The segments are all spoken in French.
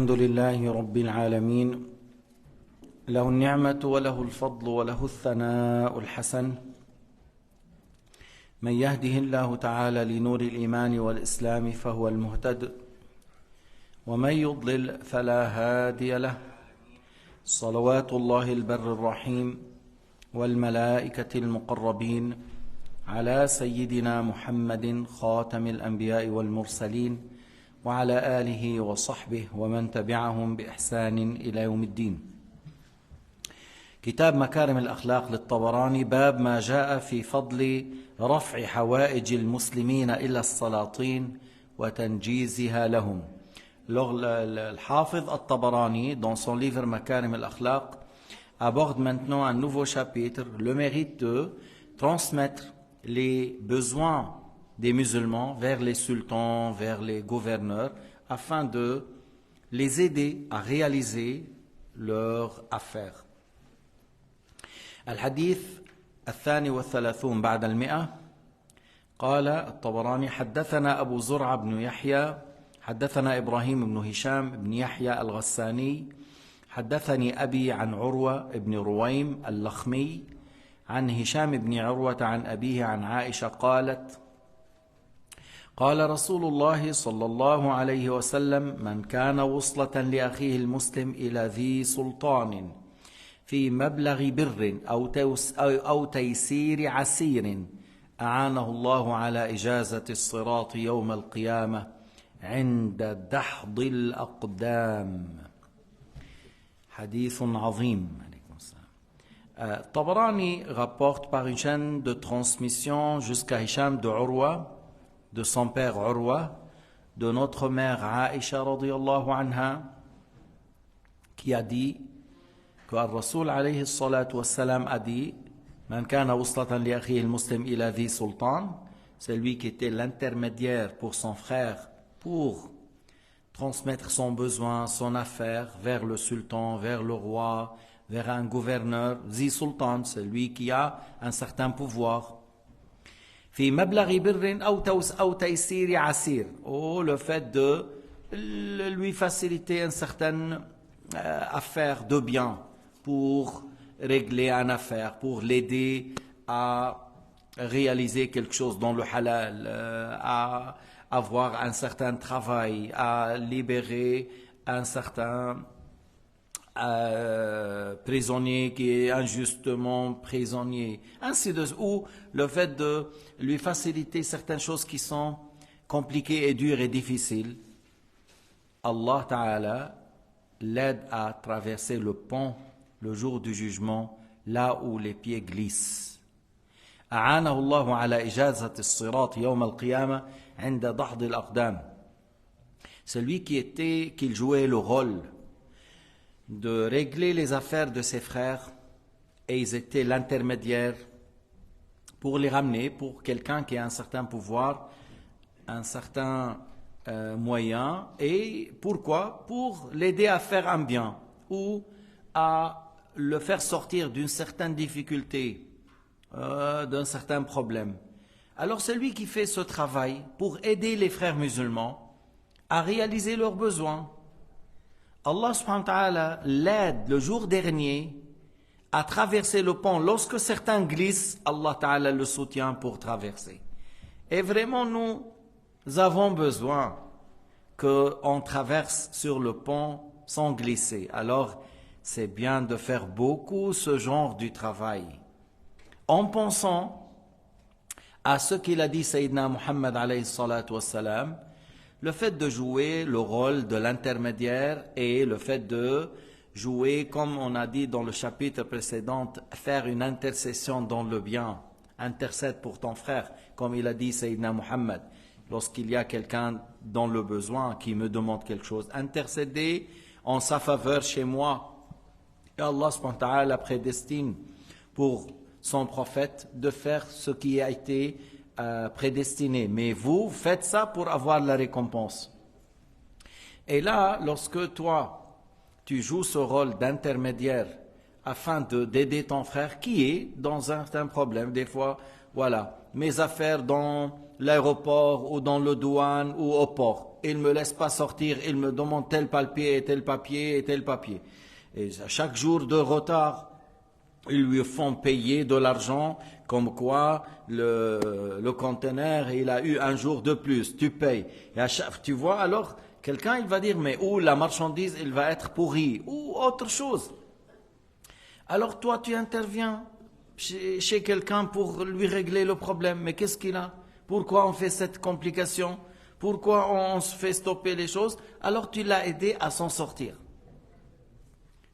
الحمد لله رب العالمين له النعمة وله الفضل وله الثناء الحسن من يهده الله تعالى لنور الإيمان والإسلام فهو المهتد ومن يضلل فلا هادي له صلوات الله البر الرحيم والملائكة المقربين على سيدنا محمد خاتم الأنبياء والمرسلين وعلى آله وصحبه ومن تبعهم بإحسان إلى يوم الدين. كتاب مكارم الأخلاق للطبراني، باب ما جاء في فضل رفع حوائج المسلمين إلى السلاطين وتنجيزها لهم. الحافظ الطبراني, dans son livre Makarim al-Akhlaq, aborde maintenant un nouveau chapitre, le mérite de transmettre les besoins des musulmans vers les sultans, vers les gouverneurs, afin de les aider à réaliser leurs affaires. الحديث الثاني والثلاثون بعد المئة. قال الطبراني: حدثنا أبو زرعة بن يحيى حدثنا إبراهيم بن هشام بن يحيى الغساني حدثني أبي عن عروة بن رويم اللخمي عن هشام بن عروة عن أبيه عن عائشة قالت: قال رسول الله صلى الله عليه وسلم: من كان وصلة لأخيه المسلم إلى ذي سلطان في مبلغ بر أو تيسير عسير أعانه الله على إجازة الصراط يوم القيامة عند دحض الأقدام. حديث عظيم. Tabarani rapporte par une chaîne de transmission jusqu'à Hisham de Urwa, de son père Urwa, de notre mère Aïcha radiyallahu anha, qui a dit que le Rasoul alayhi salatu wassalam a dit: Man kana wuslatan li akhihi al-muslim ila dhi sultan, c'est lui qui était l'intermédiaire pour son frère pour transmettre son besoin, son affaire vers le sultan, vers le roi, vers un gouverneur. Zi sultan, c'est lui qui a un certain pouvoir. Fi mablaghi birrin aw taysiri asir, ou le fait de lui faciliter une certaine affaire de bien pour régler une affaire, pour l'aider à réaliser quelque chose dans le halal, à avoir un certain travail, à libérer un certain prisonnier qui est injustement prisonnier, ainsi de suite, ou le fait de lui faciliter certaines choses qui sont compliquées et dures et difficiles. Allah Ta'ala l'aide à traverser le pont le jour du jugement, là où les pieds glissent. أعانه الله على إجازة الصراط يوم القيامة عند دحض الأقدام. Celui qui jouait le rôle de régler les affaires de ses frères, et ils étaient l'intermédiaire pour les ramener, pour quelqu'un qui a un certain pouvoir, un certain moyen. Et pourquoi? Pour l'aider à faire un bien ou à le faire sortir d'une certaine difficulté, d'un certain problème. Alors c'est lui qui fait ce travail pour aider les frères musulmans à réaliser leurs besoins. Allah subhanahu wa ta'ala l'aide le jour dernier à traverser le pont. Lorsque certains glissent, Allah ta'ala le soutient pour traverser. Et vraiment, nous avons besoin qu'on traverse sur le pont sans glisser. Alors, c'est bien de faire beaucoup ce genre de travail. En pensant à ce qu'il a dit Sayyidina Muhammad alayhi salatu wassalam, le fait de jouer le rôle de l'intermédiaire et le fait de jouer, comme on a dit dans le chapitre précédent, faire une intercession dans le bien. Intercède pour ton frère, comme il a dit Sayyidina Muhammad. Lorsqu'il y a quelqu'un dans le besoin qui me demande quelque chose, intercéder en sa faveur chez moi. Et Allah subhanahu wa ta'ala prédestine pour son prophète de faire ce qui a été prédestiné. Mais vous faites ça pour avoir la récompense. Et là, lorsque toi, tu joues ce rôle d'intermédiaire afin d'aider ton frère qui est dans un certain problème, des fois, voilà, mes affaires dans l'aéroport ou dans le douane ou au port. Il ne me laisse pas sortir, il me demande tel papier et tel papier et tel papier. Et à chaque jour de retard, ils lui font payer de l'argent, comme quoi le conteneur, il a eu un jour de plus, tu payes. Et tu vois, alors, quelqu'un, il va dire, mais où la marchandise, il va être pourrie, ou autre chose. Alors toi, tu interviens chez quelqu'un pour lui régler le problème. Mais qu'est-ce qu'il a? Pourquoi on fait cette complication? Pourquoi on se fait stopper les choses? Alors tu l'as aidé à s'en sortir.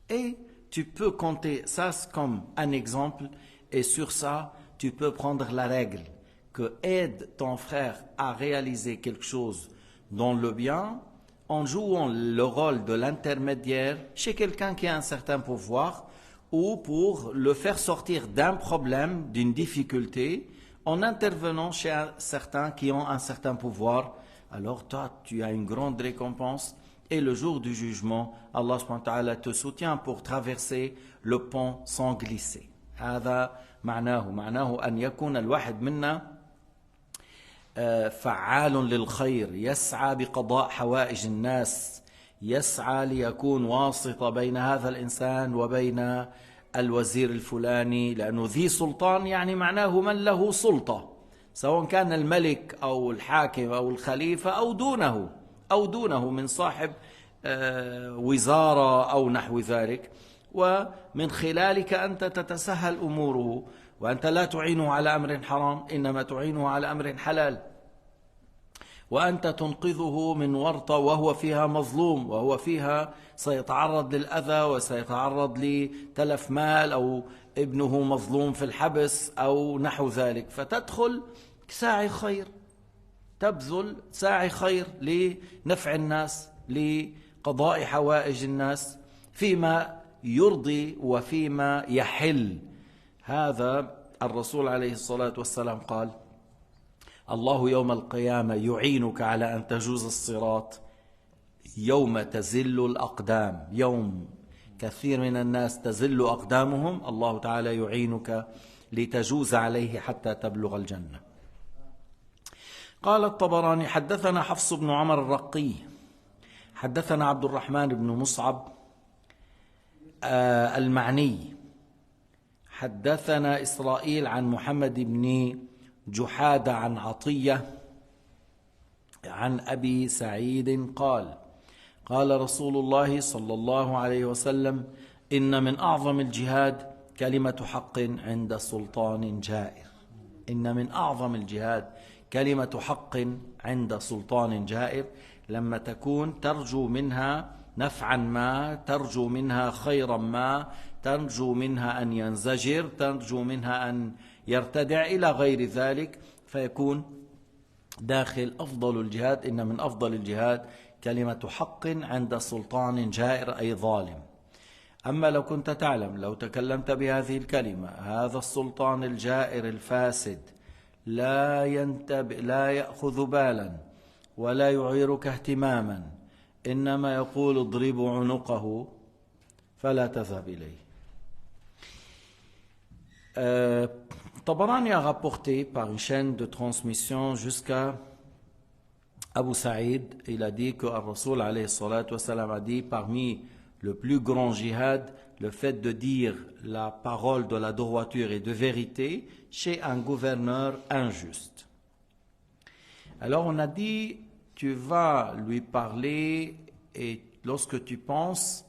Et tu peux compter ça comme un exemple, et sur ça, tu peux prendre la règle que aide ton frère à réaliser quelque chose dans le bien en jouant le rôle de l'intermédiaire chez quelqu'un qui a un certain pouvoir, ou pour le faire sortir d'un problème, d'une difficulté, en intervenant chez certains qui ont un certain pouvoir. Alors toi, tu as une grande récompense. Et le jour du jugement, Allah subhanahu wa ta'ala te soutient pour traverser le pont sans glisser. هذا معناه أن يكون الواحد منا فعال للخير، يسعى بقضاء حوائج الناس، يسعى ليكون واسطة بين هذا الإنسان وبين الوزير الفلاني، لأنه ذي سلطان يعني معناه من له سلطة، سواء كان الملك أو الحاكم أو الخليفة أو دونه من صاحب وزارة أو نحو ذلك، ومن خلالك أنت تتسهل أموره، وأنت لا تعينه على أمر حرام، إنما تعينه على أمر حلال، وأنت تنقذه من ورطة وهو فيها مظلوم، وهو فيها سيتعرض للأذى وسيتعرض لتلف مال، أو ابنه مظلوم في الحبس أو نحو ذلك، فتدخل ساعي خير، تبذل ساعي خير لنفع الناس، لقضاء حوائج الناس فيما يرضي وفيما يحل. هذا الرسول عليه الصلاة والسلام قال: الله يوم القيامة يعينك على أن تجوز الصراط يوم تزل الأقدام، يوم كثير من الناس تزل أقدامهم، الله تعالى يعينك لتجوز عليه حتى تبلغ الجنة. قال الطبراني: حدثنا حفص بن عمر الرقي حدثنا عبد الرحمن بن مصعب المعني حدثنا إسرائيل عن محمد بن جحادة عن عطية عن أبي سعيد قال: قال رسول الله صلى الله عليه وسلم: إن من أعظم الجهاد كلمة حق عند سلطان جائر. إن من أعظم الجهاد كلمة حق عند سلطان جائر، لما تكون ترجو منها نفعا ما، ترجو منها خيرا ما، ترجو منها أن ينزجر، ترجو منها أن يرتدع إلى غير ذلك، فيكون داخل أفضل الجهاد. إن من أفضل الجهاد كلمة حق عند سلطان جائر أي ظالم. أما لو كنت تعلم، لو تكلمت بهذه الكلمة، هذا السلطان الجائر الفاسد لا ينتبه، لا يأخذ بالا ولا يعيرك اهتماما، إنما يقول اضربوا عنقه فلا تذهب إليه. Tabarani a rapporté par une chaîne de transmission jusqu'à Abu Saïd. Il a dit que Ar-Rasoul alayhi salatu wassalam a dit: parmi le plus grand djihad, le fait de dire la parole de la droiture et de vérité chez un gouverneur injuste. Alors on a dit, tu vas lui parler, et lorsque tu penses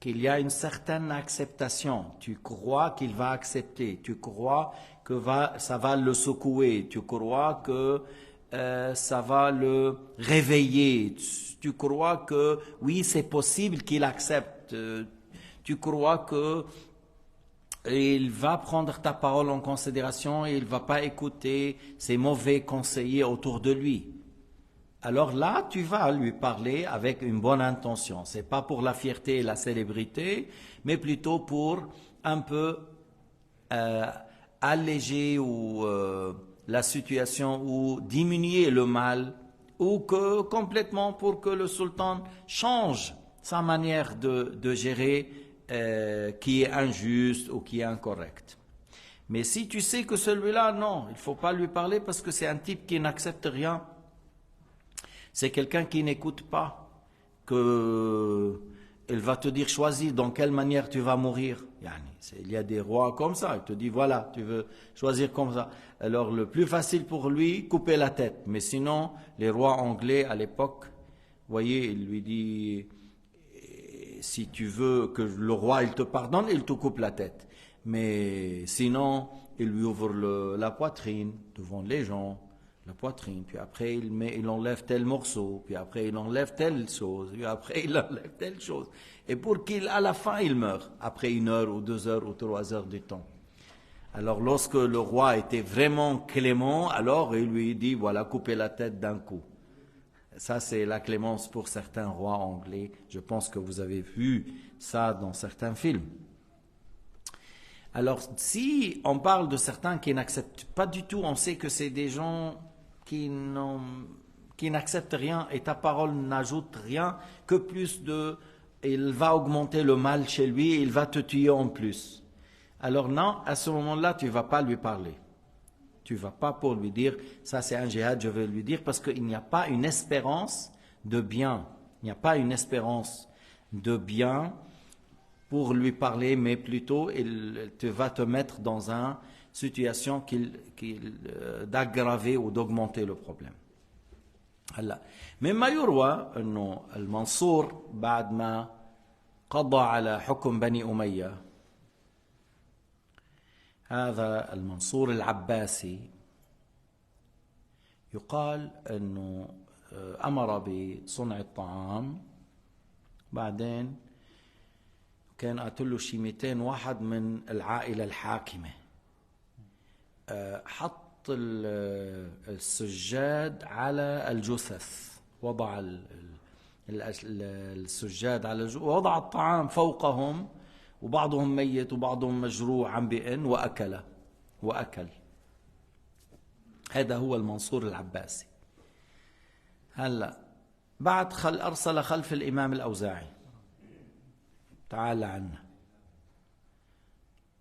qu'il y a une certaine acceptation, tu crois qu'il va accepter, tu crois que ça va le secouer, tu crois que ça va le réveiller, tu crois que oui, c'est possible qu'il accepte, tu crois que il va prendre ta parole en considération et il ne va pas écouter ses mauvais conseillers autour de lui. Alors là, tu vas lui parler avec une bonne intention. Ce n'est pas pour la fierté et la célébrité, mais plutôt pour un peu alléger la situation ou diminuer le mal, ou que complètement pour que le sultan change sa manière de gérer qui est injuste ou qui est incorrecte. Mais si tu sais que celui-là, non, il ne faut pas lui parler parce que c'est un type qui n'accepte rien. C'est quelqu'un qui n'écoute pas, que il va te dire choisis dans quelle manière tu vas mourir. Il y a des rois comme ça, il te dit voilà, tu veux choisir comme ça. Alors le plus facile pour lui, couper la tête. Mais sinon, les rois anglais à l'époque, vous voyez, il lui dit si tu veux que le roi il te pardonne, il te coupe la tête. Mais sinon, il lui ouvre la poitrine devant les gens, la poitrine, puis après il enlève tel morceau, puis après il enlève telle chose, puis après il enlève telle chose. Et pour qu'à la fin il meure, après 1 heure ou 2 heures ou 3 heures du temps. Alors lorsque le roi était vraiment clément, alors il lui dit voilà, coupez la tête d'un coup. Ça c'est la clémence pour certains rois anglais. Je pense que vous avez vu ça dans certains films. Alors, si on parle de certains qui n'acceptent pas du tout, on sait que c'est des gens qui n'acceptent rien et ta parole n'ajoute rien que plus de... Il va augmenter le mal chez lui et il va te tuer en plus. Alors non, à ce moment-là, tu ne vas pas lui parler. Tu ne vas pas pour lui dire, ça c'est un djihad, je vais lui dire, parce qu'il n'y a pas une espérance de bien. Il n'y a pas une espérance de bien pour lui parler, mais plutôt il va te mettre dans une situation d'aggraver ou d'augmenter le problème. هلا مما يروى انه المنصور بعد ما قضى على حكم بني أمية، هذا المنصور العباسي يقال انه امر بصنع الطعام، بعدين كان قاتل له شي 200 واحد من العائلة الحاكمة، حط السجاد على الجثث، وضع السجاد على الجثث ووضع الطعام فوقهم، وبعضهم ميت وبعضهم مجروح عم بئن وأكل. هذا هو المنصور العباسي. هلا بعد أرسل خلف الإمام الأوزاعي، تعال عنا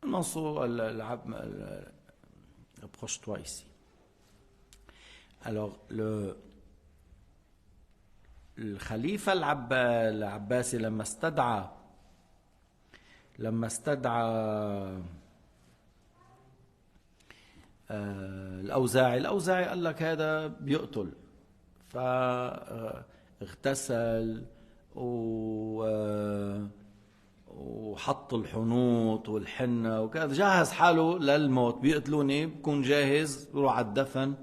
المنصور approche-toi ici. Alors الخليفة العباسي لما استدعى الأوزاعي قال لك هذا بيقتل، فاغتسل وحط الحنوط والحنة وكذا، جهز حاله للموت، بيقتلوني بكون جاهز، بروح على الدفن،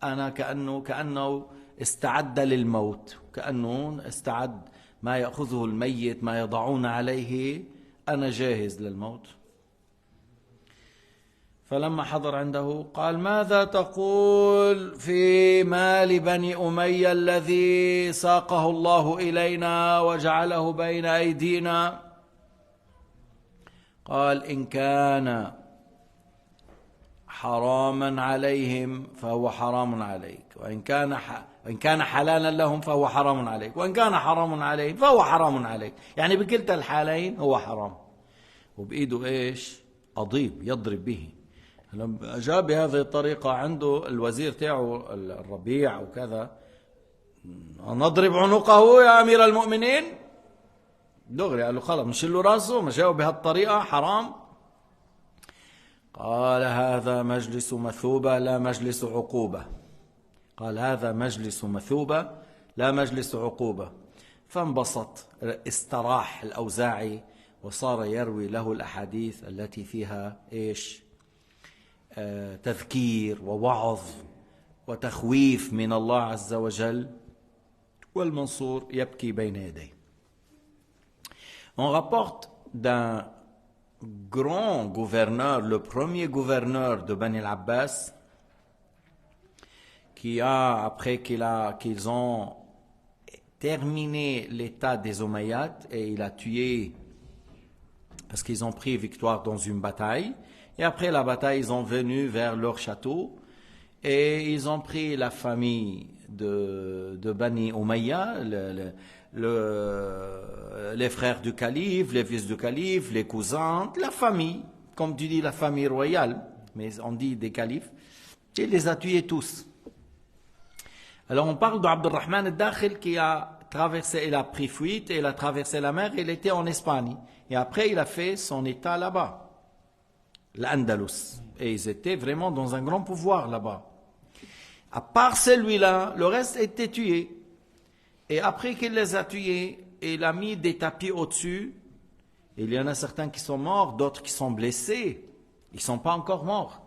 أنا كأنه استعد للموت، كأنه استعد ما يأخذه الميت ما يضعون عليه، أنا جاهز للموت. فلما حضر عنده قال ماذا تقول في مال بني أمية الذي ساقه الله إلينا وجعله بين أيدينا؟ قال إن كان حراما عليهم فهو حرام عليك، وإن كان حلالا لهم فهو حرام عليك، وإن كان حرام عليهم فهو حرام عليك. يعني بكلتا الحالين هو حرام. وبإيده إيش؟ أضيب يضرب به. لما جاء بهذه الطريقة عنده الوزير تاعه الربيع وكذا، نضرب عنقه يا أمير المؤمنين؟ دغري قال له خلص نشيل له راسه، ما جاوا بهالطريقة حرام. قال هذا مجلس مثوبة لا مجلس عقوبة. قال هذا مجلس مثوبة لا مجلس عقوبة. فانبسط، استراح الأوزاعي وصار يروي له الأحاديث التي فيها إيش؟ تذكير ووعظ وتخويف من الله عز وجل، والمنصور يبكي بين يديه. On rapporte d'un grand gouverneur, le premier gouverneur de Bani al-Abbas, qui a, après qu'ils ont terminé l'état des Omeyyades, et il a tué, parce qu'ils ont pris victoire dans une bataille, et après la bataille, ils ont venu vers leur château, et ils ont pris la famille de Bani Umayya, les frères du calife, les fils du calife, les cousins, la famille, comme tu dis, la famille royale, mais on dit des califes, et il les a tués tous. Alors on parle d'Abdurrahman al-Dakhil qui a traversé, il a pris fuite, et il a traversé la mer, il était en Espagne. Et après il a fait son état là-bas, l'Andalus. Et ils étaient vraiment dans un grand pouvoir là-bas. À part celui-là, le reste était tué. Et après qu'il les a tués, il a mis des tapis au-dessus. Il y en a certains qui sont morts, d'autres qui sont blessés. Ils ne sont pas encore morts.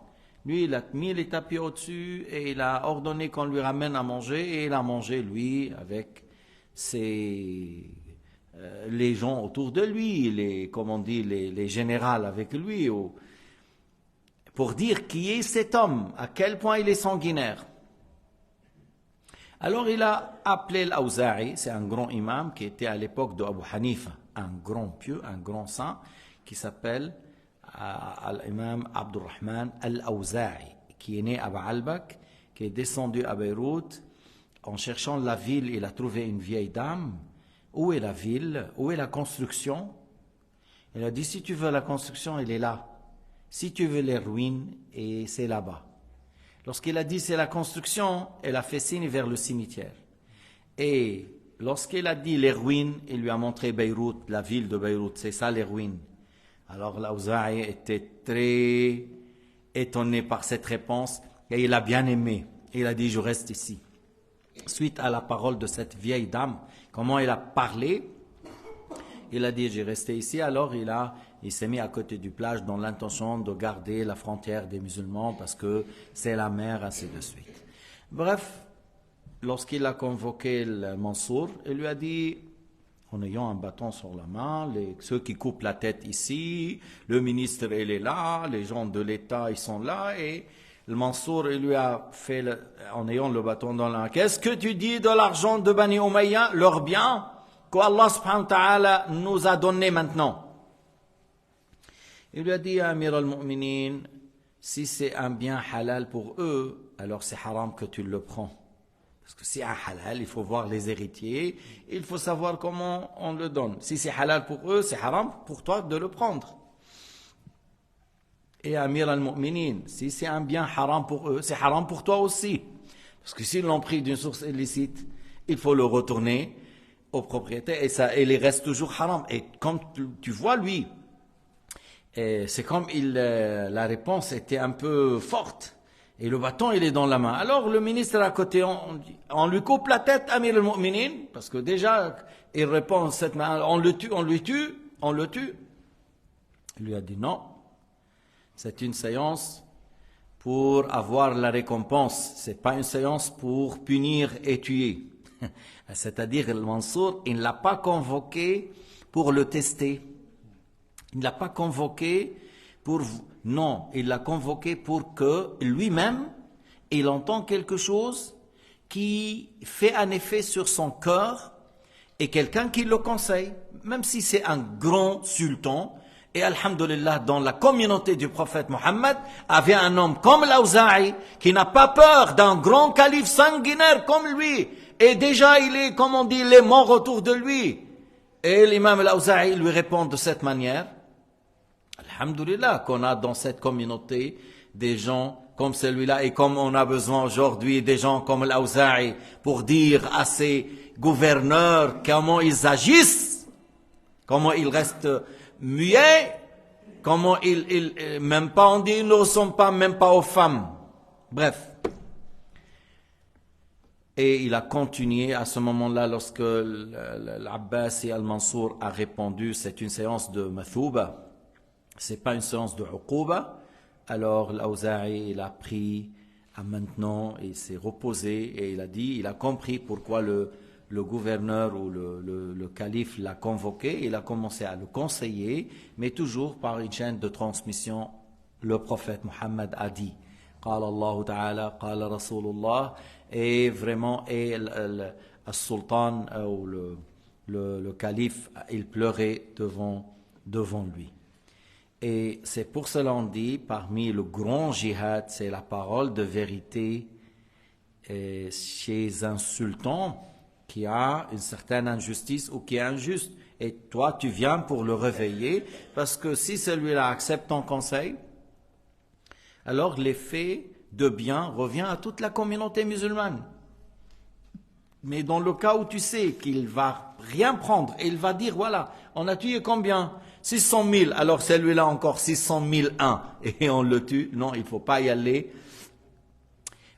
Lui, il a mis les tapis au-dessus et il a ordonné qu'on lui ramène à manger. Et il a mangé, lui, avec les gens autour de lui, comme on dit, les généraux avec lui. Pour dire qui est cet homme, à quel point il est sanguinaire. Alors il a appelé l'Awza'i, c'est un grand imam qui était à l'époque de Abu Hanifa, un grand pieux, un grand saint, qui s'appelle l'imam Abdurrahman al-Awza'i, qui est né à Baalbek, qui est descendu à Beyrouth. En cherchant la ville, il a trouvé une vieille dame. Où est la ville? Où est la construction? Il a dit, si tu veux la construction, elle est là. Si tu veux les ruines, et c'est là-bas. Lorsqu'il a dit c'est la construction, elle a fait signe vers le cimetière. Et lorsqu'il a dit les ruines, il lui a montré Beyrouth, la ville de Beyrouth, c'est ça les ruines. Alors l'Awza'i était très étonné par cette réponse et il a bien aimé. Il a dit je reste ici. Suite à la parole de cette vieille dame, comment elle a parlé, il a dit j'ai resté ici, alors il s'est mis à côté du plage dans l'intention de garder la frontière des musulmans parce que c'est la mer, ainsi de suite. Bref, lorsqu'il a convoqué le Mansour, il lui a dit, en ayant un bâton sur la main, ceux qui coupent la tête ici, le ministre il est là, les gens de l'État ils sont là, et le Mansour il lui a fait, en ayant le bâton dans la main, qu'est-ce que tu dis de l'argent de Bani Umayya, leur bien qu'Allah subhanahu wa ta'ala nous a donné maintenant? Il lui a dit à Amir al-Mu'minin, si c'est un bien halal pour eux, alors c'est haram que tu le prends. Parce que si c'est un halal, il faut voir les héritiers, il faut savoir comment on le donne. Si c'est halal pour eux, c'est haram pour toi de le prendre. Et Amir al-Mu'minin, si c'est un bien haram pour eux, c'est haram pour toi aussi. Parce que s'ils l'ont pris d'une source illicite, il faut le retourner au propriétaire et il reste toujours haram. Et comme tu vois, lui, c'est comme la réponse était un peu forte. Et le bâton, il est dans la main. Alors le ministre à côté, on lui coupe la tête, Amir al-Mu'minin, parce que déjà, il répond cette main, on le tue. Il lui a dit non, c'est une séance pour avoir la récompense. C'est pas une séance pour punir et tuer. C'est-à-dire, le Mansour, il ne l'a pas convoqué pour le tester. Il ne l'a pas convoqué pour... Non, il l'a convoqué pour que lui-même, il entend quelque chose qui fait un effet sur son cœur et quelqu'un qui le conseille, même si c'est un grand sultan. Et alhamdulillah, dans la communauté du prophète Mohammed, avait un homme comme l'Awza'i qui n'a pas peur d'un grand calife sanguinaire comme lui. Et déjà, il est, comme on dit, il est mort autour de lui. Et l'imam al-Awza'i lui répond de cette manière. Alhamdulillah qu'on a dans cette communauté des gens comme celui-là et comme on a besoin aujourd'hui des gens comme l'Awza'i pour dire à ces gouverneurs comment ils agissent, comment ils restent muets, comment même pas on dit ils ne ressemblent pas même pas aux femmes. Bref. Et il a continué à ce moment-là lorsque l'Abbas et Al-Mansour a répondu, c'est une séance de mathouba. C'est pas une séance de uquba. Alors l'Awza'i, il a pris à maintenant, il s'est reposé et il a dit, il a compris pourquoi le gouverneur ou le calife l'a convoqué. Il a commencé à le conseiller, mais toujours par une chaîne de transmission. Le prophète Mohammed a dit, قال الله تعالى قال رسول الله, et vraiment, et le sultan ou le calife, il pleurait devant lui. Et c'est pour cela qu'on dit, parmi le grand djihad, c'est la parole de vérité chez un sultan qui a une certaine injustice ou qui est injuste. Et toi, tu viens pour le réveiller, parce que si celui-là accepte ton conseil, alors l'effet de bien revient à toute la communauté musulmane. Mais dans le cas où tu sais qu'il va rien prendre, et il va dire, voilà, on a tué combien? 600 000, alors celui-là encore 600 001, et on le tue. Non, il ne faut pas y aller,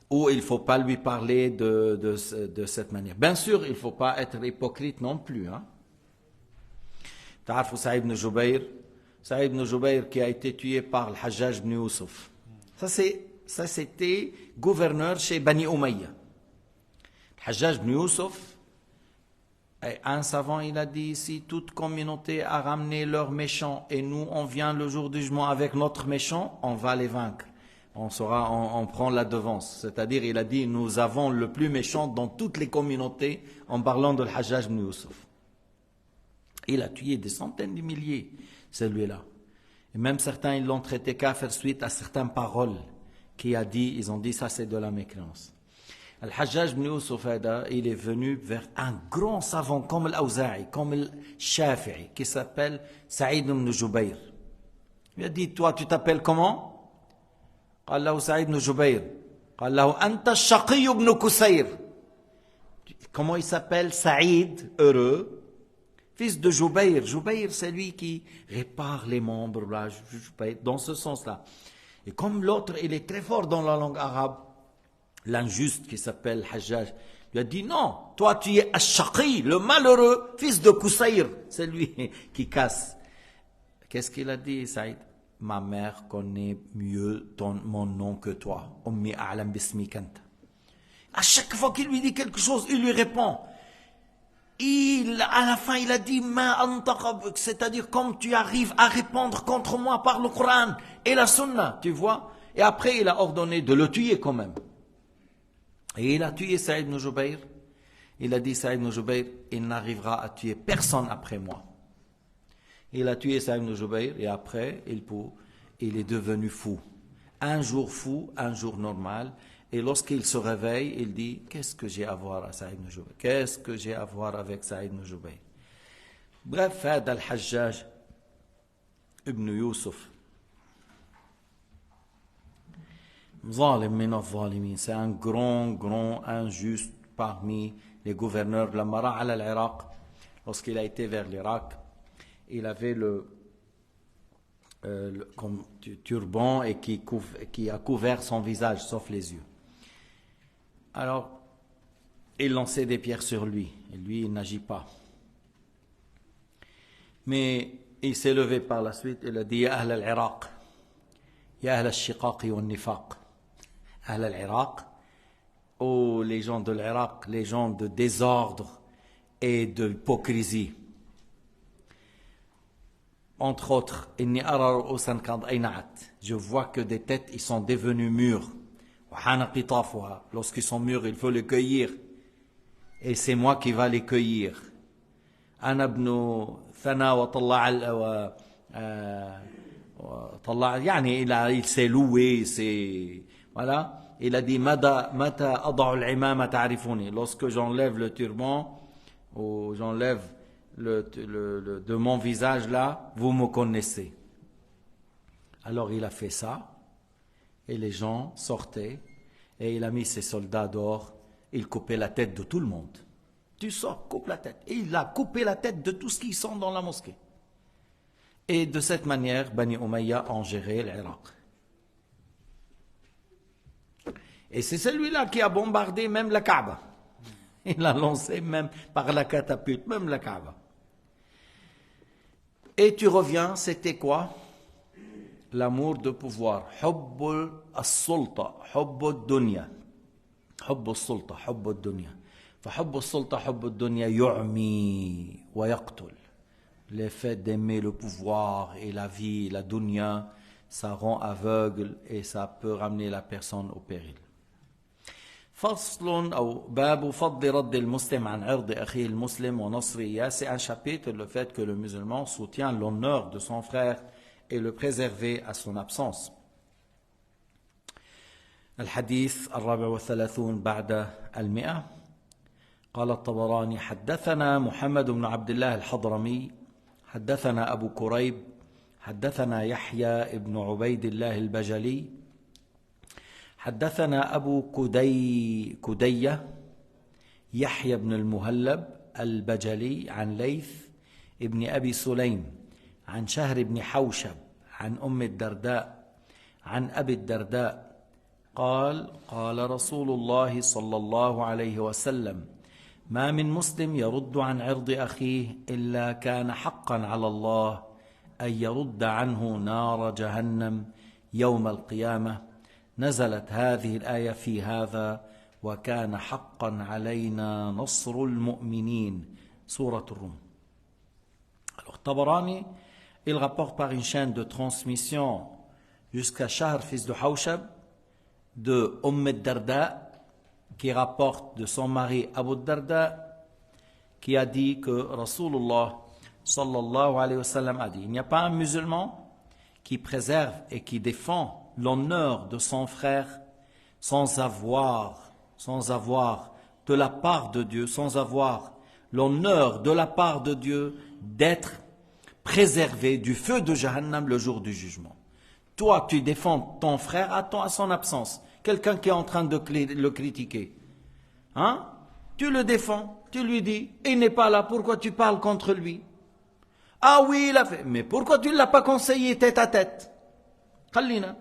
ou il ne faut pas lui parler de cette manière. Bien sûr, il ne faut pas être hypocrite non plus. تعرفوا Saïd ibn Jubayr, Saïd ibn Jubayr qui a été tué par le Hajjaj ibn Yusuf. Ça c'était gouverneur chez Bani Umayya. Hajjaj ibn Yusuf, un savant, il a dit, si toute communauté a ramené leurs méchants et nous, on vient le jour du jugement avec notre méchant, on va les vaincre. On prend la devance. C'est-à-dire, il a dit, nous avons le plus méchant dans toutes les communautés en parlant de Hajjaj ibn Yusuf. Il a tué des centaines de milliers, celui-là. Et même certains, ils l'ont traité kafir suite à certaines paroles ils ont dit, ça c'est de la mécréance. Al-Hajjaj ibn Yusuf, il est venu vers un grand savant comme l'Awza'i, comme le Shafi'i, qui s'appelle Saïd ibn Jubayr. Il a dit, toi tu t'appelles comment? قال له سعيد بن جبير قال له أنت الشقي بن كسير. Comment il s'appelle? Saïd, heureux, fils de Jubayr. Jubayr, c'est lui qui répare les membres, là, dans ce sens-là. Et comme l'autre, il est très fort dans la langue arabe, l'injuste qui s'appelle Hajjaj, lui a dit, non, toi tu es Ash-Shaqi, le malheureux, fils de Kusayr. C'est lui qui casse. Qu'est-ce qu'il a dit, Saïd? Ma mère connaît mieux mon nom que toi. Ummi a'lam bismik anta. À chaque fois qu'il lui dit quelque chose, il lui répond. À la fin, il a dit, c'est-à-dire comme tu arrives à répondre contre moi par le Coran et la Sunna, tu vois. Et après, il a ordonné de le tuer quand même. Et il a tué Saïd ibn Jubayr. Il a dit, Saïd ibn Jubayr, il n'arrivera à tuer personne après moi. Il a tué Saïd ibn Jubayr et après, il est devenu fou. Un jour fou, un jour normal. Et lorsqu'il se réveille, il dit, qu'est-ce que j'ai à voir à Saïd ibn Jubayr? Qu'est-ce que j'ai à voir avec Saïd ibn Jubayr? Bref, هذا الحجاج ibn Yusuf. ظالم من الظالمين. C'est un grand injuste parmi les gouverneurs. لما راح على العراق, lorsqu'il a été vers l'Irak, il avait le comme turban et qui a couvert son visage, sauf les yeux. Alors, il lançait des pierres sur lui, et lui, il n'agit pas. Mais il s'est levé par la suite, il a dit, Ya Ahl al-Iraq, Ya Ahl al-Shiqaqi wa al-Nifaq, Ahl al-Iraq, oh les gens de l'Irak, les gens de désordre et de hypocrisie. Entre autres, je vois que des têtes, ils sont devenus mûrs. Lorsqu'ils sont mûrs, il faut les cueillir. Et c'est moi qui va les cueillir. Il s'est loué, voilà. Il a dit, lorsque j'enlève le turban, ou j'enlève de mon visage là, vous me connaissez. Alors il a fait ça, et les gens sortaient, et il a mis ses soldats dehors, il coupait la tête de tout le monde. Tu sors, coupe la tête. Et il a coupé la tête de tous ceux qui sont dans la mosquée. Et de cette manière, Bani Umayya ont géré l'Irak. Et c'est celui-là qui a bombardé même la Kaaba. Il a lancé même par la catapulte, même la Kaaba. Et tu reviens, c'était quoi? L'amour de pouvoir. Hubb as-sulta, hubb ad-dunya. Hubb as-sulta, hubb ad-dunya. فحب السلطة حب الدنيا يعمي ويقتل. L'effet d'aimer le pouvoir et la vie, la dunya, ça rend aveugle et ça peut ramener la personne au péril. فصل أو باب فضل رد المسلم عن عرض أخيه المسلم ونصره إياه. C'est un chapitre, le fait que le musulman soutient l'honneur de son frère et le préserver à son absence. الحديث 34 بعد 100. قال الطبراني حدثنا محمد بن عبد الله الحضرمي حدثنا أبو كريب حدثنا يحيى بن عبيد الله البجلي حدثنا أبو كدية يحيى بن المهلب البجلي عن ليث ابن أبي سليم عن شهر بن حوشب عن أم الدرداء عن أبي الدرداء قال قال رسول الله صلى الله عليه وسلم ما من مسلم يرد عن عرض أخيه إلا كان حقا على الله أن يرد عنه نار جهنم يوم القيامة نزلت هذه الآية في هذا وكان حقا علينا نصر المؤمنين سورة الروم. Alors Tabarani, il rapporte par une chaîne de transmission jusqu'à Shahr, fils de Hawshab, de Darda, qui rapporte de son mari Abu Darda, qui a dit que Rasulullah sallallahu alayhi wa sallam a dit, il n'y a pas un musulman qui préserve et qui défend l'honneur de son frère sans avoir de la part de Dieu, sans avoir l'honneur de la part de Dieu d'être préservé du feu de Jahannam le jour du jugement. Toi, tu défends ton frère à son absence. Quelqu'un qui est en train de le critiquer. Hein? Tu le défends, tu lui dis, il n'est pas là, pourquoi tu parles contre lui? Ah oui, il a fait. Mais pourquoi tu ne l'as pas conseillé tête à tête? خلينا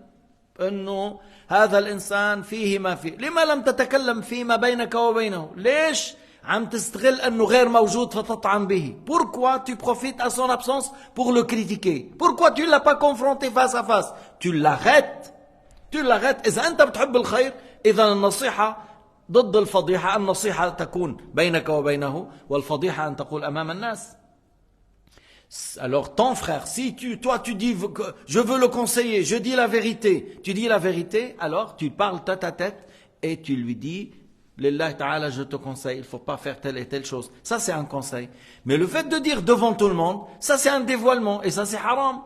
انه هذا الانسان فيه ما فيه. لما لم تتكلم فيما بينك وبينه؟ ليش عم تستغل انه غير موجود فتطعن به? Pourquoi tu profites à son absence pour le critiquer? Pourquoi tu ne l'as pas confronté face à face? Tu l'arrêtes. إذا أنت بتحب الخير إذا النصيحة ضد الفضيحة. النصيحة تكون بينك وبينه والفضيحة أن تقول أمام الناس. Alors ton frère, si toi tu dis que je veux le conseiller, je dis la vérité, tu dis la vérité, alors tu parles tête à tête et tu lui dis Lillahi ta'ala, je te conseille, il ne faut pas faire telle et telle chose. Ça c'est un conseil. Mais le fait de dire devant tout le monde, ça c'est un dévoilement et ça c'est haram.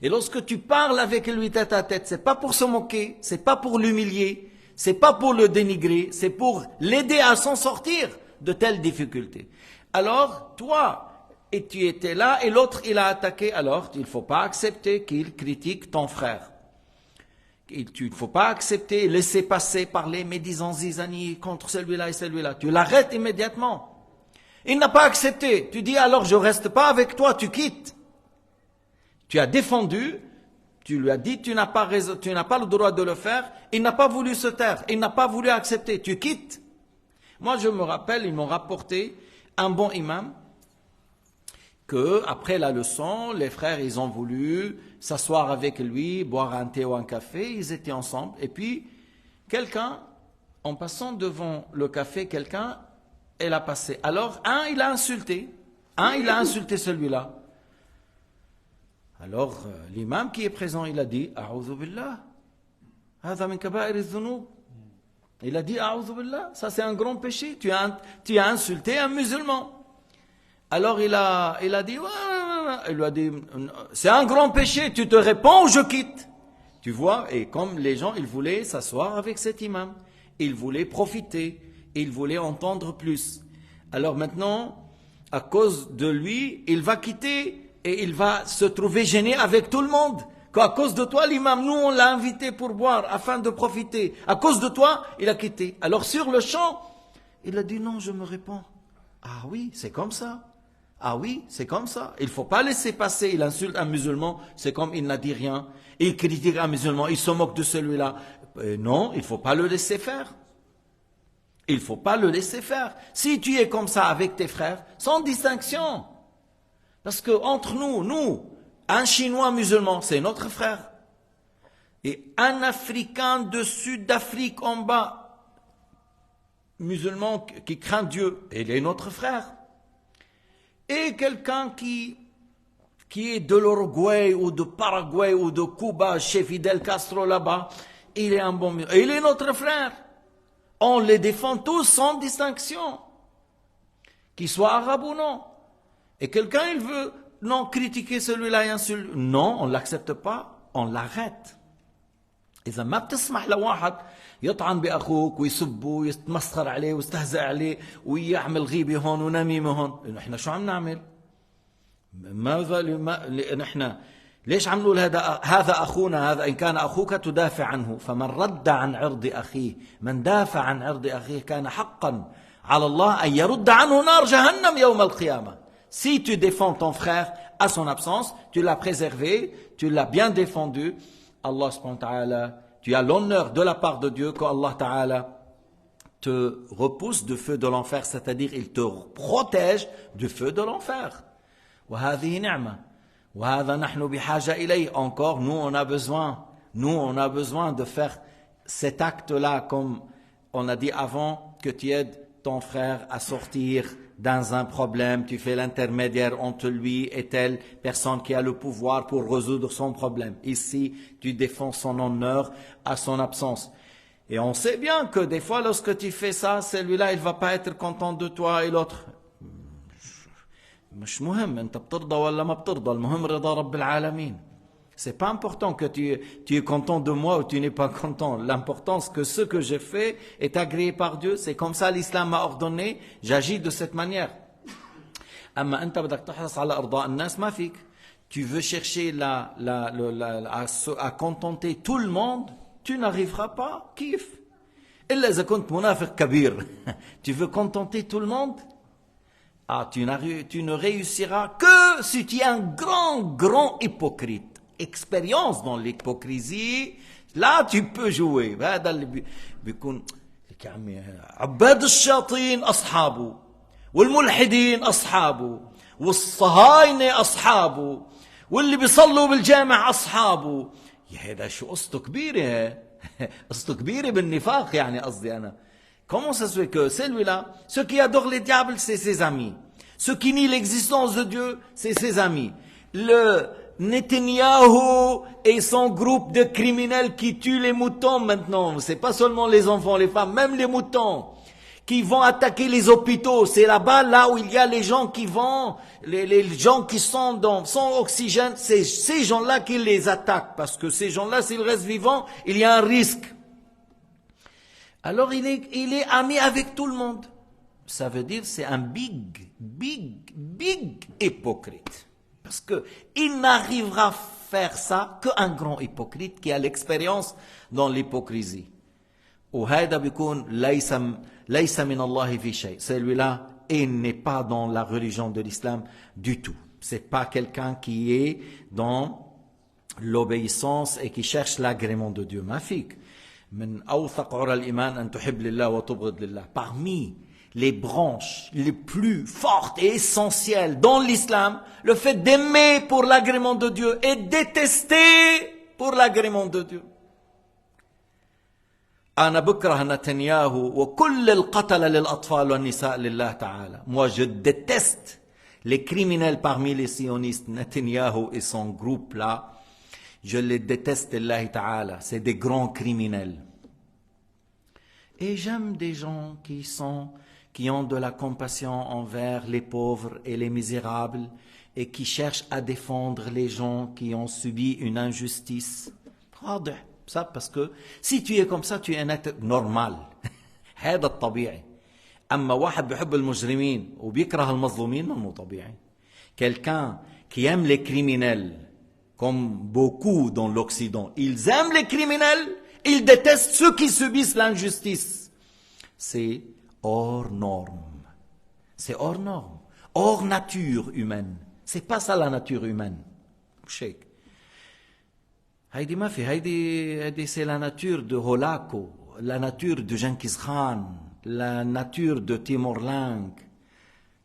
Et lorsque tu parles avec lui tête à tête, c'est pas pour se moquer, c'est pas pour l'humilier, c'est pas pour le dénigrer, c'est pour l'aider à s'en sortir de telles difficultés. Alors, toi, et tu étais là, et l'autre, il a attaqué, alors il ne faut pas accepter qu'il critique ton frère. Il ne faut pas accepter, laisser passer, parler, médisant zizani contre celui-là et celui-là. Tu l'arrêtes immédiatement. Il n'a pas accepté. Tu dis, alors je reste pas avec toi, tu quittes. Tu as défendu, tu lui as dit, tu n'as pas le droit de le faire, il n'a pas voulu se taire, il n'a pas voulu accepter, tu quittes. Moi je me rappelle, ils m'ont rapporté un bon imam, que après la leçon, les frères ils ont voulu s'asseoir avec lui, boire un thé ou un café, ils étaient ensemble, et puis quelqu'un, en passant devant le café, quelqu'un, elle a passé. Alors il a insulté celui-là. Alors, l'imam qui est présent, il a dit, A'udhu billah, hadha min kaba'ir al-dhunub. Il a dit, A'udhu billah, ça c'est un grand péché, tu as insulté un musulman. Alors il a dit, il lui a dit, c'est un grand péché, tu te réponds ou je quitte. Tu vois, et comme les gens, ils voulaient s'asseoir avec cet imam, ils voulaient profiter, ils voulaient entendre plus. Alors maintenant, à cause de lui, il va quitter. Et il va se trouver gêné avec tout le monde. Qu'à cause de toi, l'imam, nous on l'a invité pour boire afin de profiter. À cause de toi, il a quitté. Alors sur le champ, il a dit non, je me réponds. Ah oui, c'est comme ça. Ah oui, c'est comme ça. Il ne faut pas laisser passer. Il insulte un musulman, c'est comme il n'a dit rien. Il critique un musulman, il se moque de celui-là. Non, il ne faut pas le laisser faire. Il ne faut pas le laisser faire. Si tu es comme ça avec tes frères, sans distinction. Parce que entre nous, un Chinois musulman, c'est notre frère. Et un Africain de Sud-Afrique en bas, musulman qui craint Dieu, il est notre frère. Et quelqu'un qui est de l'Uruguay ou de Paraguay ou de Cuba, chez Fidel Castro là-bas, il est un bon musulman. Il est notre frère. On les défend tous sans distinction. Qu'ils soient arabes ou non. Et quelqu'un, il veut, non, critiquer celui-là et insulter. Non, on ne l'accepte pas, on l'arrête. إذا ما بتسمح لواحد يطعن بأخوك ويسبه ويتمسخر عليه ويستهزأ عليه ويعمل غيبة هون ونميمة هون، نحن شو عم نعمل؟ ماذا نحن ليش عم نقول هذا أخونا، هذا إن كان أخوك تدافع عنه، فمن رد عن عرض أخيه، من دافع عن عرض أخيه كان حقا على الله أن يرد عنه نار جهنم يوم القيامة. Si tu défends ton frère à son absence, tu l'as préservé, tu l'as bien défendu, Allah subhanahu wa ta'ala, tu as l'honneur de la part de Dieu que Allah ta'ala te repousse du feu de l'enfer, c'est-à-dire il te protège du feu de l'enfer. وهذه نعمة وهذا نحن بحاجة إليه. Encore, nous on a besoin de faire cet acte-là, comme on a dit avant, que tu aides ton frère à sortir dans un problème, tu fais l'intermédiaire entre lui et telle personne qui a le pouvoir pour résoudre son problème. Ici, tu défends son honneur à son absence. Et on sait bien que des fois, lorsque tu fais ça, celui-là, il ne va pas être content de toi et l'autre. مش مهم انت بترضى ولا ما بترضى، المهم رضا رب العالمين. C'est pas important que tu es content de moi ou tu n'es pas content. L'important c'est que ce que j'ai fait est agréé par Dieu. C'est comme ça l'islam m'a ordonné, j'agis de cette manière. أما أنت بدك تحرص على إرضاء الناس ما فيك. Tu veux chercher à contenter tout le monde, tu n'arriveras pas. كيف؟ إلا إذا كنت منافق كبير. Tu veux contenter tout le monde? Ah, tu ne réussiras que si tu es un grand hypocrite. Expérience dans l'hypocrisie, là tu peux jouer. هذا اللي بيكون يا عمي عباد الشياطين أصحابه والملحدين أصحابه والصهاينة أصحابه واللي بيصلوا بالجامع أصحابه. يا هذا شو قصته كبيرة، قصته كبيرة بالنفاق يعني قصدي أنا. Comment ça se fait que celui-là, ceux qui adorent les diables, c'est ses amis. Ceux qui nient l'existence de Dieu, c'est ses amis. Le Netanyahou et son groupe de criminels qui tuent les moutons maintenant, c'est pas seulement les enfants, les femmes, même les moutons, qui vont attaquer les hôpitaux. C'est là-bas, là où il y a les gens qui vont, les gens qui sont sans oxygène, c'est ces gens-là qui les attaquent. Parce que ces gens-là, s'ils restent vivants, il y a un risque. Alors il est ami avec tout le monde. Ça veut dire c'est un big hypocrite. Parce que il n'arrivera à faire ça qu'un grand hypocrite qui a l'expérience dans l'hypocrisie. وهذا بيكون ليس من الله في شيء. Celui-là, il n'est pas dans la religion de l'islam du tout. C'est pas quelqu'un qui est dans l'obéissance et qui cherche l'agrément de Dieu. Ma fille. من أوثق عرى الإيمان أن تحب لله وتبغض لله. Parmi les branches les plus fortes et essentielles dans l'islam, le fait d'aimer pour l'agrément de Dieu et détester pour l'agrément de Dieu. أنا بكره نتنياهو وكل القتلة للأطفال والنساء لله تعالى. Moi je déteste les criminels parmi les sionistes, Netanyahou et son groupe là. Je les déteste, Allah Ta'ala. C'est des grands criminels. Et j'aime des gens qui ont de la compassion envers les pauvres et les misérables et qui cherchent à défendre les gens qui ont subi une injustice. Ça, parce que si tu es comme ça, tu es un être normal. هذا الطبيعي. أما واحد بيحب المجرمين وبيكره المظلومين مو طبيعي. Quelqu'un qui aime les criminels, comme beaucoup dans l'Occident, ils aiment les criminels, ils détestent ceux qui subissent l'injustice. C'est hors norme. C'est hors norme. Hors nature humaine. C'est pas ça la nature humaine. Cheikh. Heidi ma fi, Heidi c'est la nature de Holako, la nature de Genghis Khan, la nature de Timor-Lang,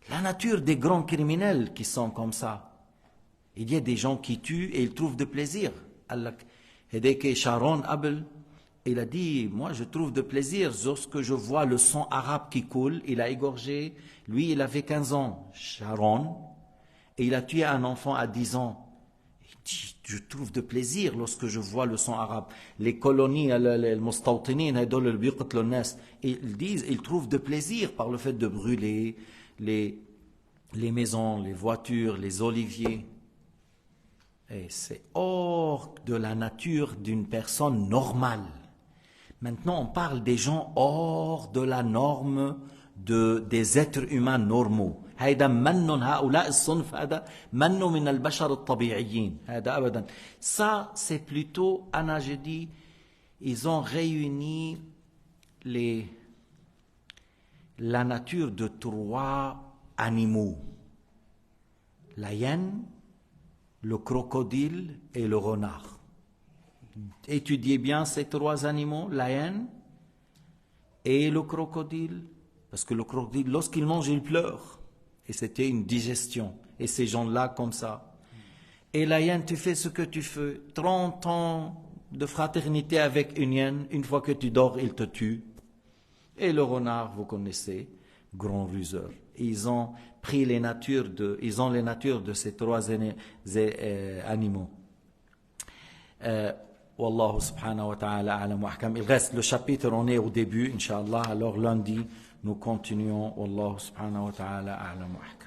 la nature des grands criminels qui sont comme ça. Il y a des gens qui tuent et ils trouvent de plaisir. Sharon Abel, il a dit, moi je trouve de plaisir lorsque je vois le sang arabe qui coule. Il a égorgé, lui il avait 15 ans, Sharon, et il a tué un enfant à 10 ans. Il dit, je trouve de plaisir lorsque je vois le sang arabe. Les colonies, les mustawtinin, ils disent, ils trouvent de plaisir par le fait de brûler les maisons, les voitures, les oliviers. Et c'est hors de la nature d'une personne normale. Maintenant, on parle des gens hors de la norme des êtres humains normaux. هيدا من هؤلاء الصنف هذا من من البشر الطبيعيين هذا أبدا. Ça c'est plutôt, Anna j'ai dit, ils ont réuni la nature de 3 animaux, la hyène, le crocodile et le renard. Étudiez bien ces 3 animaux, la hyène et le crocodile, parce que le crocodile, lorsqu'il mange, il pleure. Et c'était une digestion. Et ces gens-là, comme ça. Et la hyène, tu fais ce que tu fais. 30 ans de fraternité avec une hyène, une fois que tu dors, il te tue. Et le renard, vous connaissez, grand ruseur. Ils ont pris les natures de ces 3 animaux. Wallahu subhanahu wa ta'ala a'lam wa ahkam. Il reste le chapitre, on est au début, Inch'Allah. Alors lundi, nous continuons. Wallahu subhanahu wa ta'ala a'lam wa ahkam.